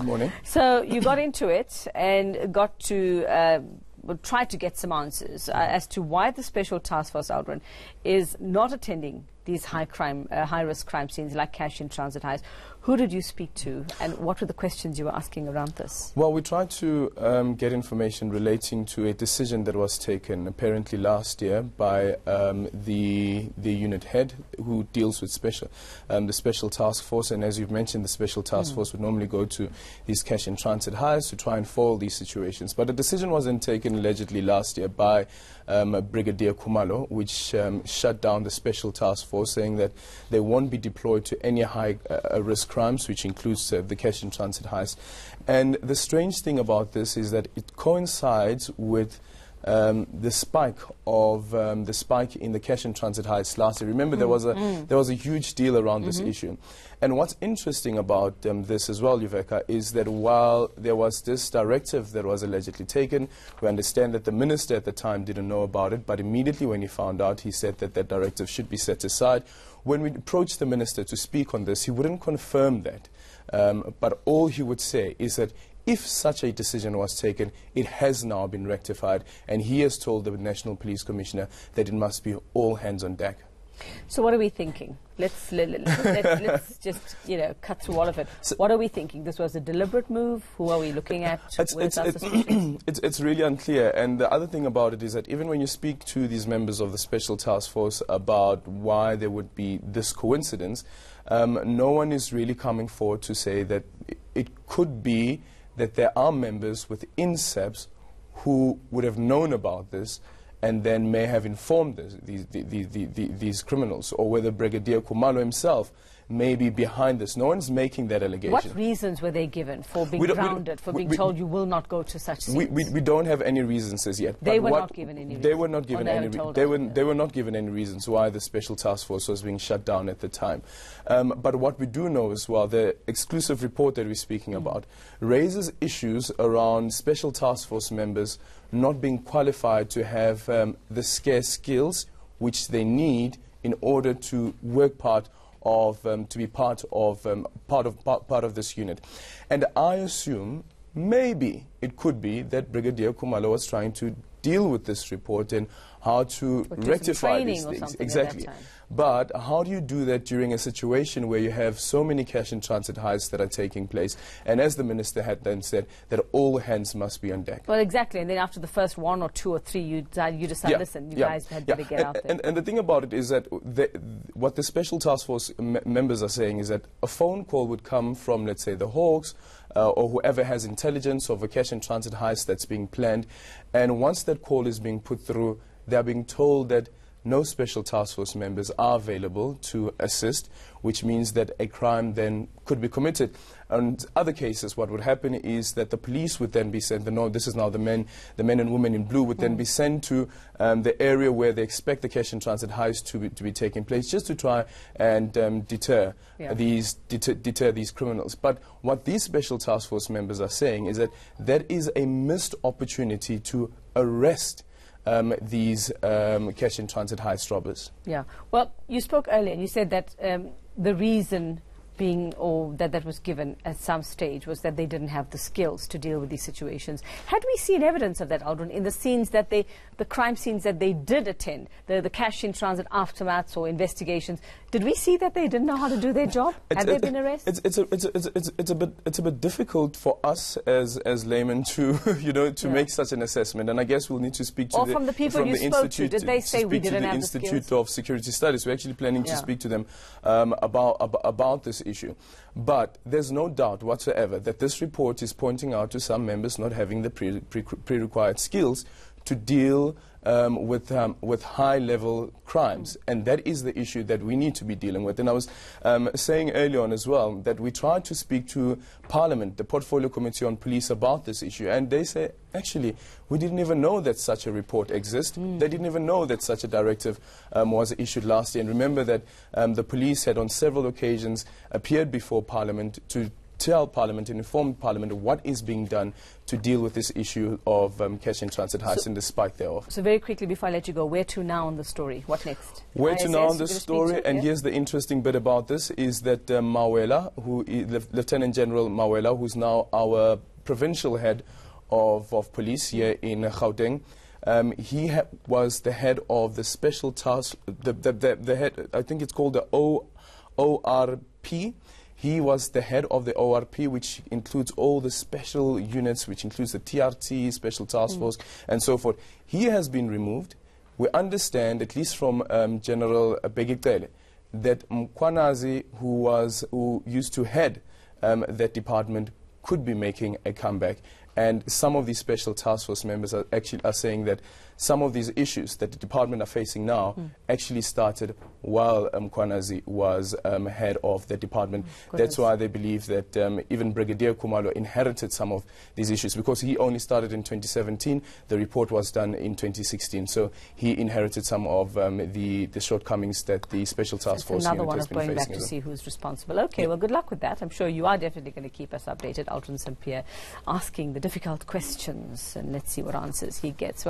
Morning. So you got into it and got to try to get some answers as to why the Special Task Force, Aldrin, is not attending these high-risk crime scenes like cash in transit heists. Who did you speak to, and what were the questions you were asking around this? Well, we tried to get information relating to a decision that was taken apparently last year by the unit head who deals with the Special Task Force. And as you've mentioned, the Special Task Force would normally go to these cash in transit heists to try and foil these situations. But a decision wasn't taken allegedly last year by Brigadier Khumalo, which shut down the Special Task Force, saying that they won't be deployed to any high-risk crimes, which includes the cash in transit heist. And the strange thing about this is that it coincides with the spike in the cash in transit heist last year. Remember, there was a huge deal around this issue. And what's interesting about this as well, Yuveka, is that while there was this directive that was allegedly taken, we understand that the minister at the time didn't know about it, but immediately when he found out, he said that that directive should be set aside. When we approached the minister to speak on this, he wouldn't confirm that. But all he would say is that if such a decision was taken, it has now been rectified, and he has told the National Police Commissioner that it must be all hands on deck. So what are we thinking? Let's just, cut through all of it. So what are we thinking? This was a deliberate move? Who are we looking at? It's really unclear. And the other thing about it is that even when you speak to these members of the Special Task Force about why there would be this coincidence, no one is really coming forward to say that it could be that there are members within SAPS who would have known about this and then may have informed these criminals, or whether Brigadier Khumalo himself may be behind this. No one's making that allegation. What reasons were they given for being grounded, for being told you will not go to such scenes? We don't have any reasons as yet. They were not given any reasons? They were not given any reasons. They were not given any reasons why the Special Task Force was being shut down at the time. But what we do know as well, the exclusive report that we're speaking about raises issues around Special Task Force members not being qualified to have the scarce skills which they need in order to work to be part of this unit. And I assume maybe it could be that Brigadier Khumalo was trying to deal with this report and how to rectify these things. Exactly. But how do you do that during a situation where you have so many cash in transit heists that are taking place? And as the minister had then said, that all hands must be on deck. Well, exactly. And then after the first 1 or 2 or 3, you decide, listen, you guys had better get out there. And the thing about it is that what the Special Task Force members are saying is that a phone call would come from, let's say, the Hawks, or whoever has intelligence of a cash in transit heist that's being planned. And once that call is being put through, they're being told that no Special Task Force members are available to assist, which means that a crime then could be committed. And other cases, what would happen is that the police would then be sent, this is now the men and women in blue would then be sent to the area where they expect the cash in transit heist to be taking place, just to try and deter these criminals. But what these Special Task Force members are saying is that that is a missed opportunity to arrest these cash in transit heist robbers. Yeah. Well, you spoke earlier and you said that the reason being, or that was given at some stage, was that they didn't have the skills to deal with these situations. Had we seen evidence of that, Aldrin, in the scenes that the crime scenes that they did attend, the cash in transit aftermaths or investigations? Did we see that they didn't know how to do their job? Had they been arrested? It's a bit difficult for us as laymen to make such an assessment, and I guess we'll need to speak to from the people you spoke to. Did they say we didn't have the skills? Institute of Security Studies. We're actually planning to speak to them about this issue. But there's no doubt whatsoever that this report is pointing out to some members not having the pre-required skills to deal with high-level crimes. And that is the issue that we need to be dealing with. And I was saying earlier on as well that we tried to speak to Parliament, the Portfolio Committee on Police, about this issue. And they say, actually, we didn't even know that such a report exists. They didn't even know that such a directive was issued last year. And remember that the police had on several occasions appeared before Parliament to tell Parliament and inform Parliament what is being done to deal with this issue of cash-in-transit heists and the spike thereof. So very quickly, before I let you go, where to now on the story? What next? Where to now on the ISS, story? And here's the interesting bit about this, is that Mawela, Lieutenant General Mawela, who's now our provincial head of police here in Gauteng, he was the head of the special task, the head, I think it's called the ORP. He was the head of the ORP, which includes all the special units, which includes the TRT, Special Task Force, and so forth. He has been removed. We understand, at least from General Begitele, that Mkwanazi, who used to head that department, could be making a comeback. And some of these special task force members are saying that some of these issues that the department are facing now actually started while Mkwanazi was head of the department. That's why they believe that even Brigadier Kumalo inherited some of these issues, because he only started in 2017. The report was done in 2016. So he inherited some of the shortcomings that the special task force unit has been facing. Another one of going back to see who's responsible. Okay, well, good luck with that. I'm sure you are definitely going to keep us updated. Aldrin Sampear asking the difficult questions, and let's see what answers he gets.